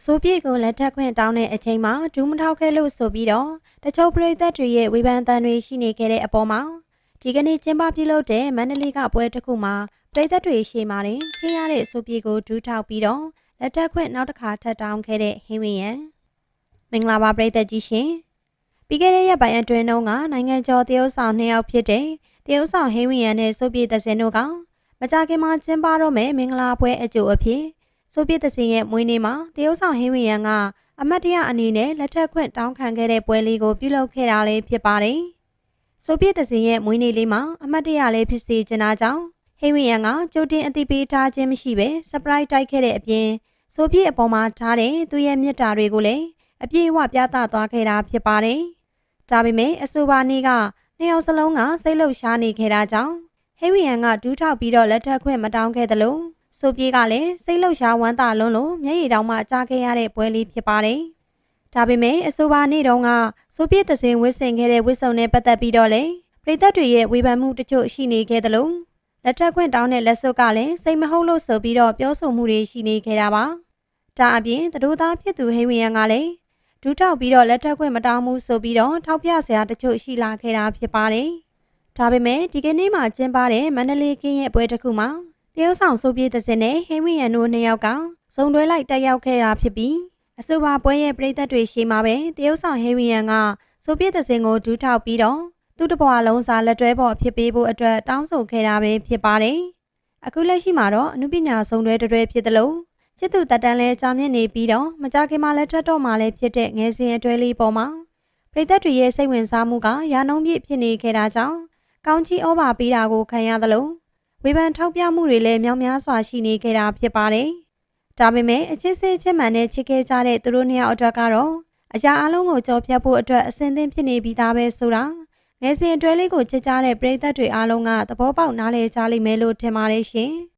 ဆိုပြေကိုလက်ထပ်ခွင့်တောင်းတဲ့အချိန်မှာဒူးမထောက်ခဲ့လို့ဆိုပြီးတော့တချို့ပရိသတ်တွေရဲ့ဝေဖန်သံတွေရှိနေခဲ့တဲ့အပေါ်မှာဒီကနေ့ကျင်းပပြုလုပ်တဲ့မန္တလေးကပွဲတစ်ခုမှာပရိသတ်တွေရှေ့မှာတင်ချင်းရတဲ့ဆိုပြေကိုဒူးထောက်ပြီးတော့လက်ထပ်ခွင့်နောက်တစ်ခါထပ်တောင်းခဲ့တဲ့ဟင်းဝင်းရန်မင်္ဂလာပါပရိသတ်ကြီးရှင်ပြီးခဲ့တဲ့ရက်ပိုင်းအတွင်းတုန်းကနိုင်ငံကျော်တရုတ်ဆောင်2ယောက်ဖြစ်တဲ့တရုတ်ဆောင်ဟင်းဝင်းရန်နဲ့ဆိုပြေသစင်တို့ကမကြခင်မှာကျင်းပတော့မယ်မင်္ဂလာပွဲအကျိုးအဖြစ်ဆိုပြေသစင်ရဲ့မွေးနေ့မှာတရုတ်ဆောင်ဟင်းဝင်းရန်ကအမတ်တရအနေနဲ့လက်ထပ်ခွင့်တောင်းခံခဲ့တဲ့ပွဲလေးကိုပြုလုပ်ခဲ့တာလည်းဖြစ်ပါတယ်။ဆိုပြေသစင်ရဲ့မွေးနေ့လေးမှာအမတ်တရလေးဖြစ်စေချင်တာကြောင့်ဟင်းဝင်းရန်ကကြိုတင်အသိပေးထားခြင်းမရှိဘဲ surprise တိုက်ခဲ့တဲ့အပြင်ဆိုပြေအပေါ်မှာထားတဲ့သူရဲ့မြတ်တာတွေကိုလည်းအပြည့်အဝပြသသွားခဲ့တာဖြစ်ပါတယ်။ဒါပေမဲ့အဆိုပါနေ့ကနှစ်ယောက်စလုံးကစိတ်လှုပ်ရှားနေခဲ့တာကြောင့်ဟင်းဝင်းရန်ကဒူးထောက်ပြီးတော့လက်ထပ်ခွင့်မတောင်းခဲ့သလိုဆိုပြေကလည်းစိတ်လှုပ်ရှားဝမ်းသာလွန်းလို့မျက်ရည်တောင်မှကြားခဲ့ရတဲ့ပွဲလေးဖြစ်ပါတယ်။ဒါပေမဲ့အဆိုပါနေ့တုန်းကဆိုပြေသစင်ဝစ်ဆင်ခဲ့တဲ့ဝစ်စုံနဲ့ပတ်သက်ပြီးတော့လည်းပြည်သက်တွေရဲ့ဝေဖန်မှုတချို့ရှိနေခဲ့သလိုလက်ထပ်ခွင့်တောင်းတဲ့လက်စွပ်ကလည်းစိတ်မဟုတ်လို့ဆိုပြီးတော့ပြောဆိုမှုတွေရှိနေခဲ့တာပါ။ဒါအပြင်သတို့သားဖြစ်သူဟိဝင်းရန်ကလည်းဒူးထောက်ပြီးတော့လက်ထပ်ခွင့်မတောင်းမှုဆိုပြီးတော့ထောက်ပြစရာတချို့ရှိလာခဲ့တာဖြစ်ပါတယ်။ဒါပေမဲ့ဒီကနေ့မှကျင်းပတဲ့မန္တလေးကင်းရဲ့ပွဲတစ်ခုမှာတရုတ်ဆောင်ဆိုပြေသစင်နဲ့ဟင်းဝင်းရန်တို့နှစ်ယောက်ကစုံတွဲလိုက်တက်ရောက်ခဲ့တာဖြစ်ပြီးအဆိုပါပွဲရဲ့ပရိသတ်တွေရှေ့မှာပဲတရုတ်ဆောင်ဟင်းဝင်းရန်ကဆိုပြေသစင်ကိုဒူးထောက်ပြီးတော့သူ့တဘွားလုံးစာလက်တွဲပေါ်ဖြစ်ပေးဖို့အတွက်တောင်းဆိုခဲ့တာပဲဖြစ်ပါတယ်။အခုလက်ရှိမှာတော့အနုပညာစုံတွဲတွဲဖြစ်သလိုချစ်သူတက်တန်းလဲကြာမြင့်နေပြီးတော့မကြခင်မှာလက်ထပ်တော့မှလည်းဖြစ်တဲ့ငယ်စဉ်အတွဲလေးပေါ်မှာပရိသတ်တွေရဲ့စိတ်ဝင်စားမှုကရာနှုန်းပြည့်ဖြစ်နေခဲ့တာကြောင့်ကောင်းချီးဩဘာပေးတာကိုခံရသလိုဝေဖန်ထောက်ပြမှုတွေလည်းမြောက်များစွာရှိနေခဲ့တာဖြစ်ပါတယ်။ဒါပေမဲ့အချစ်စစ်ချစ်မှန်နဲ့ချစ်ခဲ့ကြတဲ့သူတို့နှစ်ယောက်အတွက်ကတော့အရာအလုံးကိုကြော်ဖြတ်ဖို့အတွက်အဆင်သင့်ဖြစ်နေပြီးသားပဲဆိုတာငယ်စဉ်အတွဲလေးကိုချစ်ကြတဲ့ပရိသတ်တွေအားလုံးကသဘောပေါက်နားလည်ကြလိမ့်မယ်လို့ထင်ပါတယ်ရှင်။